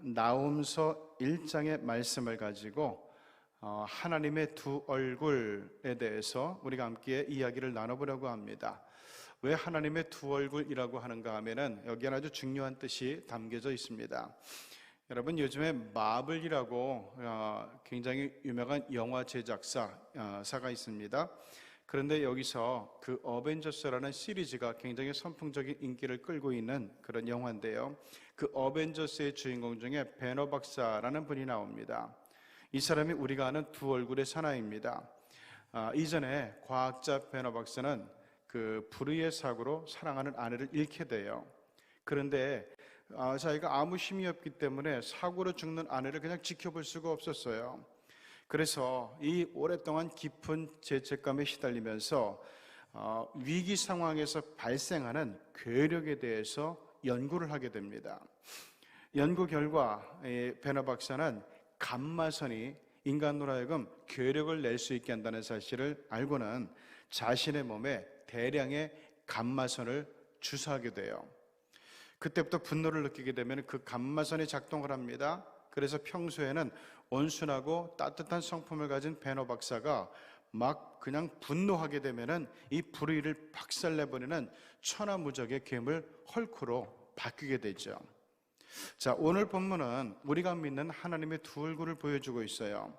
나훔서 1장의 말씀을 가지고 하나님의 두 얼굴에 대해서 우리가 함께 이야기를 나눠보려고 합니다. 왜 하나님의 두 얼굴이라고 하는가 하면은 여기에 아주 중요한 뜻이 담겨져 있습니다. 여러분, 요즘에 마블이라고 굉장히 유명한 영화 제작사가 있습니다. 그런데 여기서 그 어벤져스라는 시리즈가 굉장히 선풍적인 인기를 끌고 있는 그런 영화인데요, 그 어벤져스의 주인공 중에 배너 박사라는 분이 나옵니다. 이 사람이 우리가 아는 두 얼굴의 사나이입니다. 이전에 과학자 배너 박사는 그 불의의 사고로 사랑하는 아내를 잃게 돼요. 그런데 자기가 아무 힘이 없기 때문에 사고로 죽는 아내를 그냥 지켜볼 수가 없었어요. 그래서 이 오랫동안 깊은 죄책감에 시달리면서 위기 상황에서 발생하는 괴력에 대해서 연구를 하게 됩니다. 연구 결과 배너 박사는 감마선이 인간으로 하여금 괴력을 낼 수 있게 한다는 사실을 알고는 자신의 몸에 대량의 감마선을 주사하게 돼요. 그때부터 분노를 느끼게 되면 그 감마선이 작동을 합니다. 그래서 평소에는 온순하고 따뜻한 성품을 가진 배너 박사가 막 그냥 분노하게 되면은 이 불의를 박살내버리는 천하무적의 괴물 헐크로 바뀌게 되죠. 자, 오늘 본문은 우리가 믿는 하나님의 두 얼굴을 보여주고 있어요.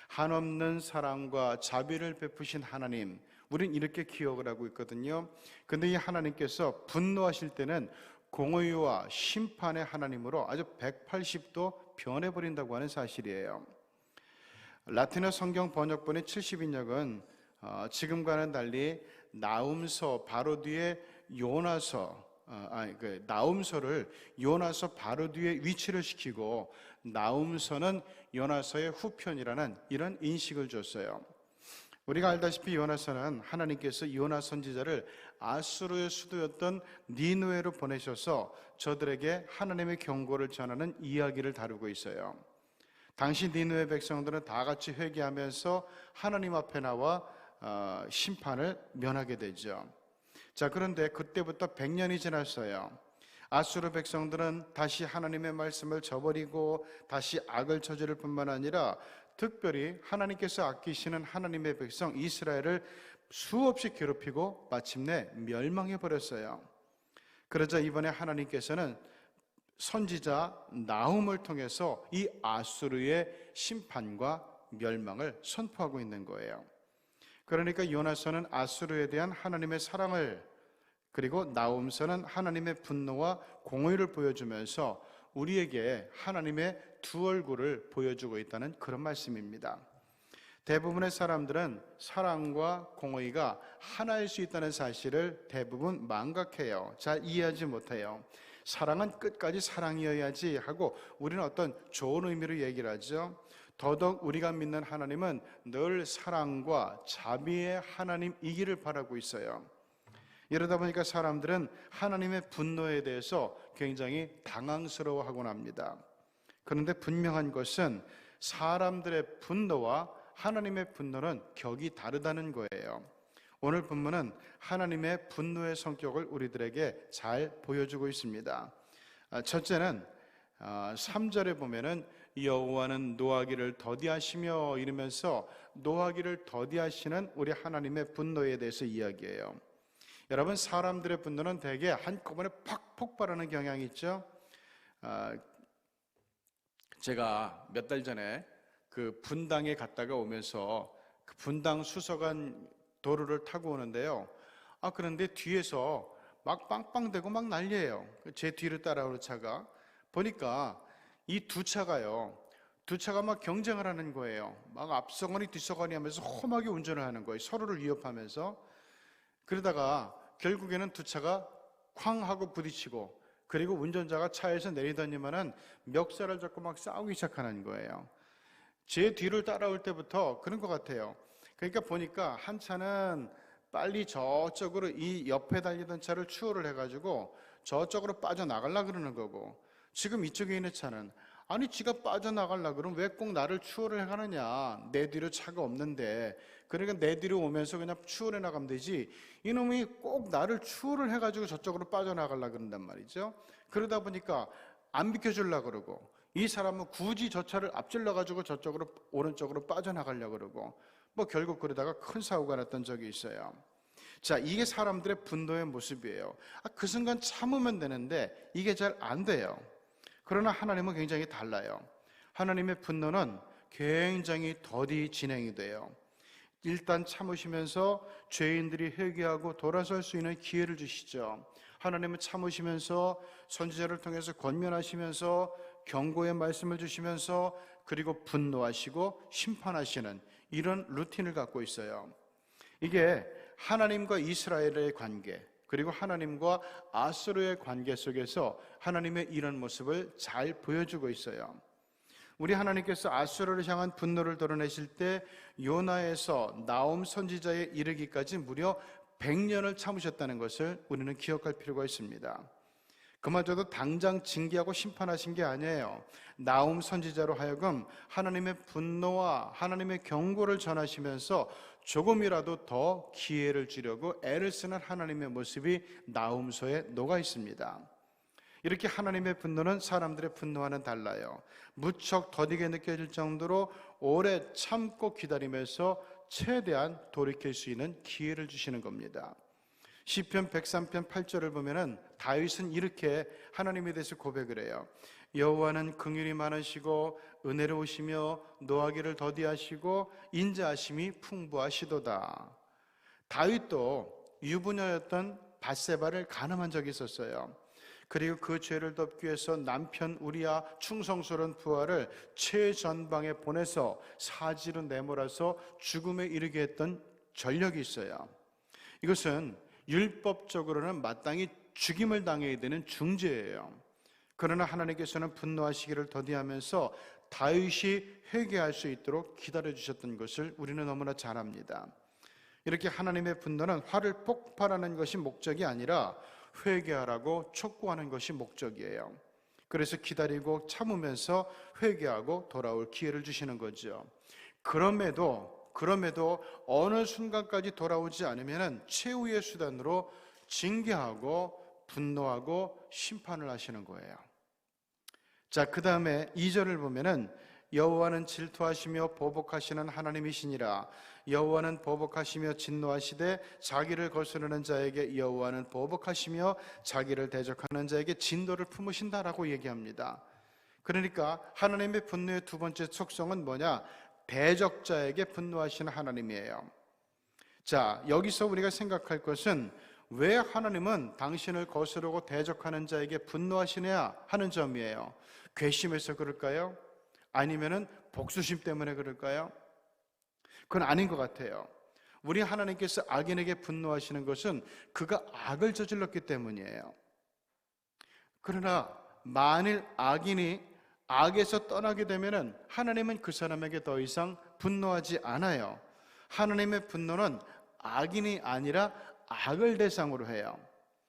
한없는 사랑과 자비를 베푸신 하나님, 우린 이렇게 기억을 하고 있거든요. 근데 이 하나님께서 분노하실 때는 공의와 심판의 하나님으로 아주 180도 변해버린다고 하는 사실이에요. 라틴어 성경 번역본의 70인역은 지금과는 달리 나훔서 바로 뒤에 나훔서를 요나서 바로 뒤에 위치를 시키고 나훔서는 요나서의 후편이라는 이런 인식을 줬어요. 우리가 알다시피 요나서는 하나님께서 요나 선지자를 아수르의 수도였던 니느웨로 보내셔서 저들에게 하나님의 경고를 전하는 이야기를 다루고 있어요. 당시 니느웨 백성들은 다 같이 회개하면서 하나님 앞에 나와 심판을 면하게 되죠. 자, 그런데 그때부터 100년이 지났어요. 아수르 백성들은 다시 하나님의 말씀을 저버리고 다시 악을 저지를 뿐만 아니라 특별히 하나님께서 아끼시는 하나님의 백성 이스라엘을 수없이 괴롭히고 마침내 멸망해버렸어요. 그러자 이번에 하나님께서는 선지자 나훔을 통해서 이 아수르의 심판과 멸망을 선포하고 있는 거예요. 그러니까 요나서는 아수르에 대한 하나님의 사랑을, 그리고 나훔서는 하나님의 분노와 공의를 보여주면서 우리에게 하나님의 두 얼굴을 보여주고 있다는 그런 말씀입니다. 대부분의 사람들은 사랑과 공의가 하나일 수 있다는 사실을 대부분 망각해요. 잘 이해하지 못해요. 사랑은 끝까지 사랑이어야지 하고 우리는 어떤 좋은 의미로 얘기를 하죠. 더더욱 우리가 믿는 하나님은 늘 사랑과 자비의 하나님이기를 바라고 있어요. 이러다 보니까 사람들은 하나님의 분노에 대해서 굉장히 당황스러워하곤 합니다. 그런데 분명한 것은 사람들의 분노와 하나님의 분노는 격이 다르다는 거예요. 오늘 본문은 하나님의 분노의 성격을 우리들에게 잘 보여주고 있습니다. 첫째는 3절에 보면은 여호와는 노하기를 더디하시며 이러면서 노하기를 더디하시는 우리 하나님의 분노에 대해서 이야기해요. 여러분, 사람들의 분노는 대개 한꺼번에 팍 폭발하는 경향이 있죠. 제가 몇 달 전에 그 분당에 갔다가 오면서 그 분당 수서간 도로를 타고 오는데요. 그런데 뒤에서 막 빵빵대고 막 난리예요. 제 뒤를 따라오는 차가. 보니까 이 두 차가 막 경쟁을 하는 거예요. 막 앞서거니 뒤서거니 하면서 험하게 운전을 하는 거예요. 서로를 위협하면서. 그러다가 결국에는 두 차가 쾅 하고 부딪히고, 그리고 운전자가 차에서 내리더니만은 멱살을 잡고 막 싸우기 시작하는 거예요. 제 뒤를 따라올 때부터 그런 것 같아요. 그러니까 보니까 한 차는 빨리 저쪽으로 이 옆에 달리던 차를 추월을 해가지고 저쪽으로 빠져나가려고 그러는 거고, 지금 이쪽에 있는 차는 아니 지가 빠져나가려고 그러면 왜 꼭 나를 추월을 해가느냐, 내 뒤로 차가 없는데, 그러니까 내 뒤로 오면서 그냥 추월해 나가면 되지, 이놈이 꼭 나를 추월을 해가지고 저쪽으로 빠져나가려고 그런단 말이죠. 그러다 보니까 안 비켜주려고 그러고 이 사람은 굳이 저 차를 앞질러 가지고 저쪽으로 오른쪽으로 빠져나가려고 그러고 뭐 결국 그러다가 큰 사고가 났던 적이 있어요. 자, 이게 사람들의 분노의 모습이에요. 그 순간 참으면 되는데 이게 잘 안 돼요. 그러나 하나님은 굉장히 달라요. 하나님의 분노는 굉장히 더디 진행이 돼요. 일단 참으시면서 죄인들이 회개하고 돌아설 수 있는 기회를 주시죠. 하나님은 참으시면서 선지자를 통해서 권면하시면서 경고의 말씀을 주시면서 그리고 분노하시고 심판하시는 이런 루틴을 갖고 있어요. 이게 하나님과 이스라엘의 관계, 그리고 하나님과 아수르의 관계 속에서 하나님의 이런 모습을 잘 보여주고 있어요. 우리 하나님께서 아수르를 향한 분노를 드러내실 때 요나에서 나움 선지자에 이르기까지 무려 100년을 참으셨다는 것을 우리는 기억할 필요가 있습니다. 그마저도 당장 징계하고 심판하신 게 아니에요. 나움 선지자로 하여금 하나님의 분노와 하나님의 경고를 전하시면서 조금이라도 더 기회를 주려고 애를 쓰는 하나님의 모습이 나움서에 녹아 있습니다. 이렇게 하나님의 분노는 사람들의 분노와는 달라요. 무척 더디게 느껴질 정도로 오래 참고 기다리면서 최대한 돌이킬 수 있는 기회를 주시는 겁니다. 시편 103편 8절을 보면은 다윗은 이렇게 하나님에 대해서 고백을 해요. 여호와는 긍휼이 많으시고 은혜로우시며 노하기를 더디하시고 인자하심이 풍부하시도다. 다윗도 유부녀였던 밧세바를 간음한 적이 있었어요. 그리고 그 죄를 덮기 위해서 남편 우리아 충성스러운 부하를 최전방에 보내서 사지로 내몰아서 죽음에 이르게 했던 전력이 있어요. 이것은 율법적으로는 마땅히 죽임을 당해야 되는 중죄예요. 그러나 하나님께서는 분노하시기를 더디하면서 다윗이 회개할 수 있도록 기다려주셨던 것을 우리는 너무나 잘 압니다. 이렇게 하나님의 분노는 화를 폭발하는 것이 목적이 아니라 회개하라고 촉구하는 것이 목적이에요. 그래서 기다리고 참으면서 회개하고 돌아올 기회를 주시는 거죠. 그럼에도 어느 순간까지 돌아오지 않으면 최후의 수단으로 징계하고 분노하고 심판을 하시는 거예요. 자, 그 다음에 2절을 보면은 여호와는 질투하시며 보복하시는 하나님이시니라. 여호와는 보복하시며 진노하시되 자기를 거스르는 자에게 여호와는 보복하시며 자기를 대적하는 자에게 진노를 품으신다라고 얘기합니다. 그러니까 하나님의 분노의 두 번째 속성은 뭐냐? 대적자에게 분노하시는 하나님이에요. 자, 여기서 우리가 생각할 것은 왜 하나님은 당신을 거스르고 대적하는 자에게 분노하시냐 하는 점이에요. 괘씸해서 그럴까요? 아니면은 복수심 때문에 그럴까요? 그건 아닌 것 같아요. 우리 하나님께서 악인에게 분노하시는 것은 그가 악을 저질렀기 때문이에요. 그러나 만일 악인이 악에서 떠나게 되면은 하나님은 그 사람에게 더 이상 분노하지 않아요. 하나님의 분노는 악인이 아니라 악을 대상으로 해요.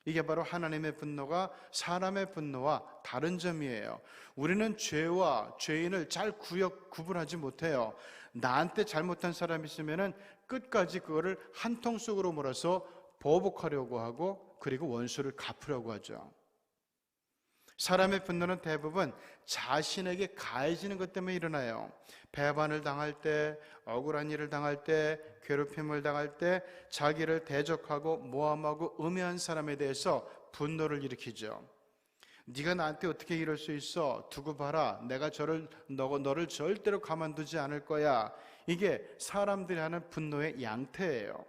이게 바로 하나님의 분노가 사람의 분노와 다른 점이에요. 우리는 죄와 죄인을 잘 구분하지 못해요. 나한테 잘못한 사람이 있으면은 끝까지 그거를 한 통 속으로 몰아서 보복하려고 하고 그리고 원수를 갚으려고 하죠. 사람의 분노는 대부분 자신에게 가해지는 것 때문에 일어나요. 배반을 당할 때, 억울한 일을 당할 때, 괴롭힘을 당할 때 자기를 대적하고 모함하고 음해한 사람에 대해서 분노를 일으키죠. 네가 나한테 어떻게 이럴 수 있어? 두고 봐라. 내가 너를 절대로 가만두지 않을 거야. 이게 사람들이 하는 분노의 양태예요.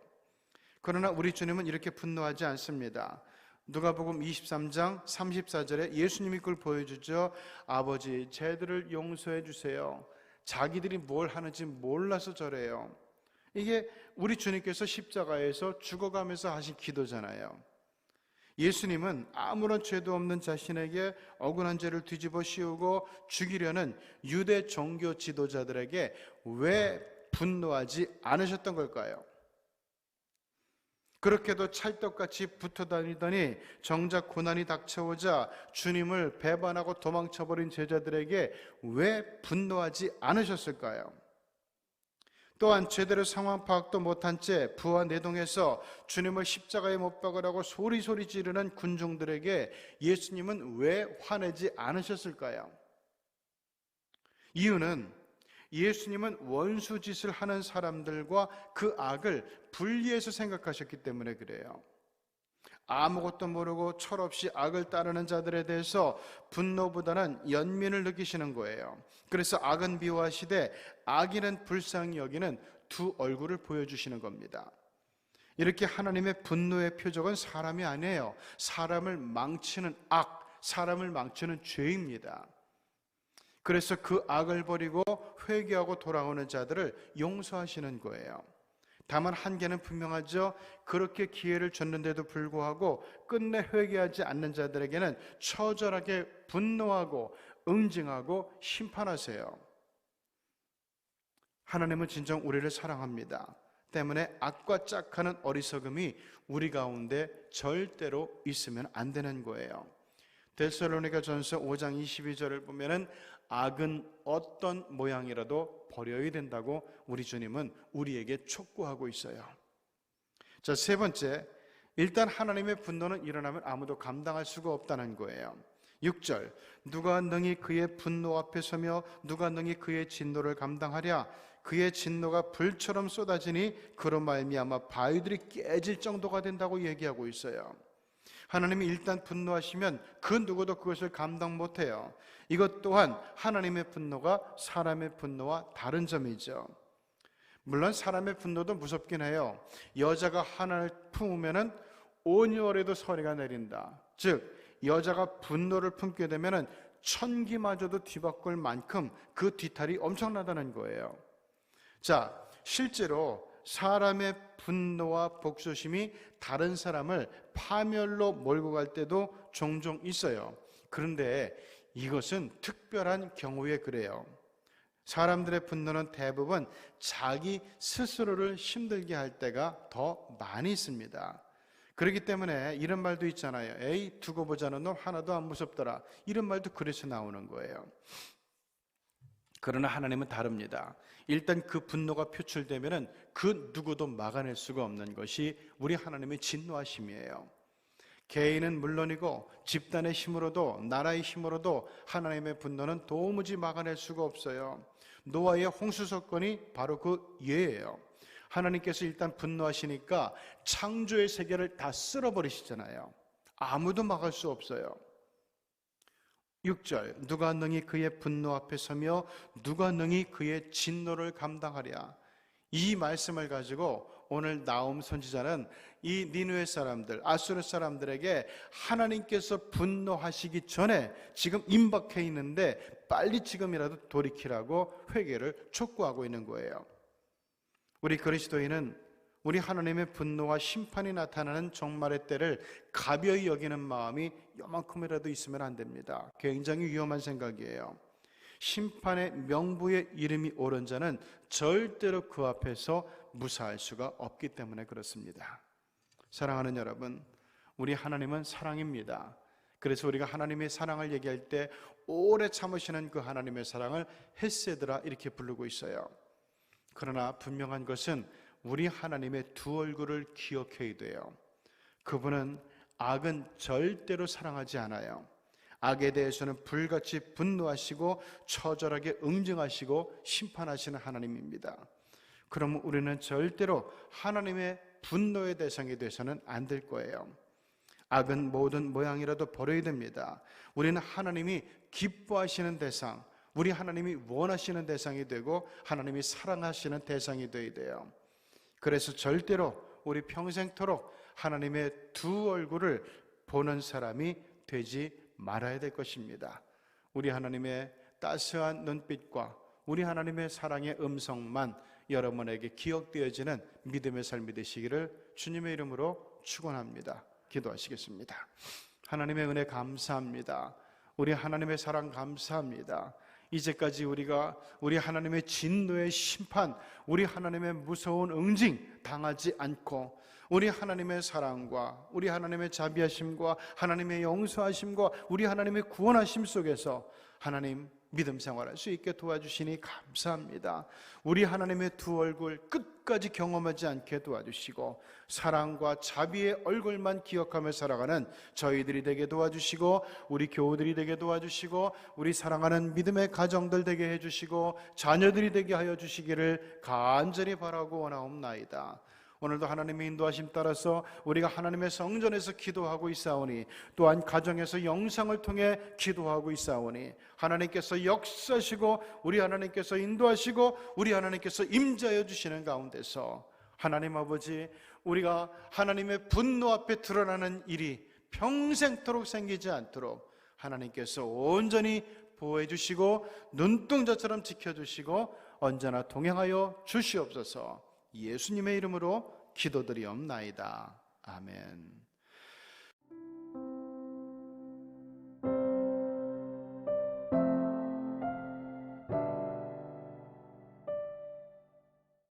그러나 우리 주님은 이렇게 분노하지 않습니다. 누가복음 23장 34절에 예수님이 그걸 보여주죠. 아버지, 쟤들을 용서해 주세요. 자기들이 뭘 하는지 몰라서 저래요. 이게 우리 주님께서 십자가에서 죽어가면서 하신 기도잖아요. 예수님은 아무런 죄도 없는 자신에게 억울한 죄를 뒤집어 씌우고 죽이려는 유대 종교 지도자들에게 왜 분노하지 않으셨던 걸까요? 그렇게도 찰떡같이 붙어 다니더니 정작 고난이 닥쳐오자 주님을 배반하고 도망쳐버린 제자들에게 왜 분노하지 않으셨을까요? 또한 제대로 상황 파악도 못한 채 부하 내동에서 주님을 십자가에 못 박으라고 소리소리 지르는 군중들에게 예수님은 왜 화내지 않으셨을까요? 이유는 예수님은 원수짓을 하는 사람들과 그 악을 분리해서 생각하셨기 때문에 그래요. 아무것도 모르고 철없이 악을 따르는 자들에 대해서 분노보다는 연민을 느끼시는 거예요. 그래서 악은 미워하시되 악인은 불쌍히 여기는 두 얼굴을 보여주시는 겁니다. 이렇게 하나님의 분노의 표적은 사람이 아니에요. 사람을 망치는 악, 사람을 망치는 죄입니다. 그래서 그 악을 버리고 회개하고 돌아오는 자들을 용서하시는 거예요. 다만 한계는 분명하죠. 그렇게 기회를 줬는데도 불구하고 끝내 회개하지 않는 자들에게는 처절하게 분노하고 응징하고 심판하세요. 하나님은 진정 우리를 사랑합니다. 때문에 악과 짝하는 어리석음이 우리 가운데 절대로 있으면 안 되는 거예요. 데살로니가전서 5장 22절을 보면은 악은 어떤 모양이라도 버려야 된다고 우리 주님은 우리에게 촉구하고 있어요. 자, 세 번째, 일단 하나님의 분노는 일어나면 아무도 감당할 수가 없다는 거예요. 6절, 누가 능히 그의 분노 앞에 서며 누가 능히 그의 진노를 감당하랴. 그의 진노가 불처럼 쏟아지니 그로 말미암아 바위들이 깨질 정도가 된다고 얘기하고 있어요. 하나님이 일단 분노하시면 그 누구도 그것을 감당 못해요. 이것 또한 하나님의 분노가 사람의 분노와 다른 점이죠. 물론 사람의 분노도 무섭긴 해요. 여자가 하나를 품으면 온열에도 서리가 내린다. 즉 여자가 분노를 품게 되면 천기마저도 뒤바꿀 만큼 그 뒤탈이 엄청나다는 거예요. 자, 실제로 사람의 분노와 복수심이 다른 사람을 파멸로 몰고 갈 때도 종종 있어요. 그런데 이것은 특별한 경우에 그래요. 사람들의 분노는 대부분 자기 스스로를 힘들게 할 때가 더 많이 있습니다. 그렇기 때문에 이런 말도 있잖아요. 에이, 두고 보자는 놈 하나도 안 무섭더라. 이런 말도 그래서 나오는 거예요. 그러나 하나님은 다릅니다. 일단 그 분노가 표출되면은 그 누구도 막아낼 수가 없는 것이 우리 하나님의 진노하심이에요. 개인은 물론이고 집단의 힘으로도 나라의 힘으로도 하나님의 분노는 도무지 막아낼 수가 없어요. 노아의 홍수 사건이 바로 그 예예요. 하나님께서 일단 분노하시니까 창조의 세계를 다 쓸어버리시잖아요. 아무도 막을 수 없어요. 6절, 누가 능히 그의 분노 앞에 서며 누가 능히 그의 진노를 감당하랴. 이 말씀을 가지고 오늘 나움 선지자는 이 니느웨 사람들, 아수르 사람들에게 하나님께서 분노하시기 전에 지금 임박해 있는데 빨리 지금이라도 돌이키라고 회개를 촉구하고 있는 거예요. 우리 그리스도인은 우리 하나님의 분노와 심판이 나타나는 종말의 때를 가벼이 여기는 마음이 요만큼이라도 있으면 안 됩니다. 굉장히 위험한 생각이에요. 심판의 명부에 이름이 오른 자는 절대로 그 앞에서 무사할 수가 없기 때문에 그렇습니다. 사랑하는 여러분, 우리 하나님은 사랑입니다. 그래서 우리가 하나님의 사랑을 얘기할 때 오래 참으시는 그 하나님의 사랑을 헤세드라 이렇게 부르고 있어요. 그러나 분명한 것은 우리 하나님의 두 얼굴을 기억해야 돼요. 그분은 악은 절대로 사랑하지 않아요. 악에 대해서는 불같이 분노하시고 처절하게 응징하시고 심판하시는 하나님입니다. 그러면 우리는 절대로 하나님의 분노의 대상이 돼서는 안 될 거예요. 악은 모든 모양이라도 버려야 됩니다. 우리는 하나님이 기뻐하시는 대상, 우리 하나님이 원하시는 대상이 되고 하나님이 사랑하시는 대상이 되어야 돼요. 그래서 절대로 우리 평생토록 하나님의 두 얼굴을 보는 사람이 되지 말아야 될 것입니다. 우리 하나님의 따스한 눈빛과 우리 하나님의 사랑의 음성만 여러분에게 기억되어지는 믿음의 삶이 되시기를 주님의 이름으로 축원합니다. 기도하시겠습니다. 하나님의 은혜 감사합니다. 우리 하나님의 사랑 감사합니다. 이제까지 우리가 우리 하나님의 진노의 심판, 우리 하나님의 무서운 응징 당하지 않고 우리 하나님의 사랑과 우리 하나님의 자비하심과 하나님의 용서하심과 우리 하나님의 구원하심 속에서 하나님 믿음 생활할 수 있게 도와주시니 감사합니다. 우리 하나님의 두 얼굴 끝까지 경험하지 않게 도와주시고 사랑과 자비의 얼굴만 기억하며 살아가는 저희들이 되게 도와주시고 우리 교우들이 되게 도와주시고 우리 사랑하는 믿음의 가정들 되게 해주시고 자녀들이 되게 하여 주시기를 간절히 바라고 원하옵나이다. 오늘도 하나님의 인도하심 따라서 우리가 하나님의 성전에서 기도하고 있사오니 또한 가정에서 영상을 통해 기도하고 있사오니 하나님께서 역사하시고 우리 하나님께서 인도하시고 우리 하나님께서 임재하여 주시는 가운데서 하나님 아버지, 우리가 하나님의 분노 앞에 드러나는 일이 평생토록 생기지 않도록 하나님께서 온전히 보호해 주시고 눈동자처럼 지켜주시고 언제나 동행하여 주시옵소서. 예수님의 이름으로 기도드리옵나이다. 아멘.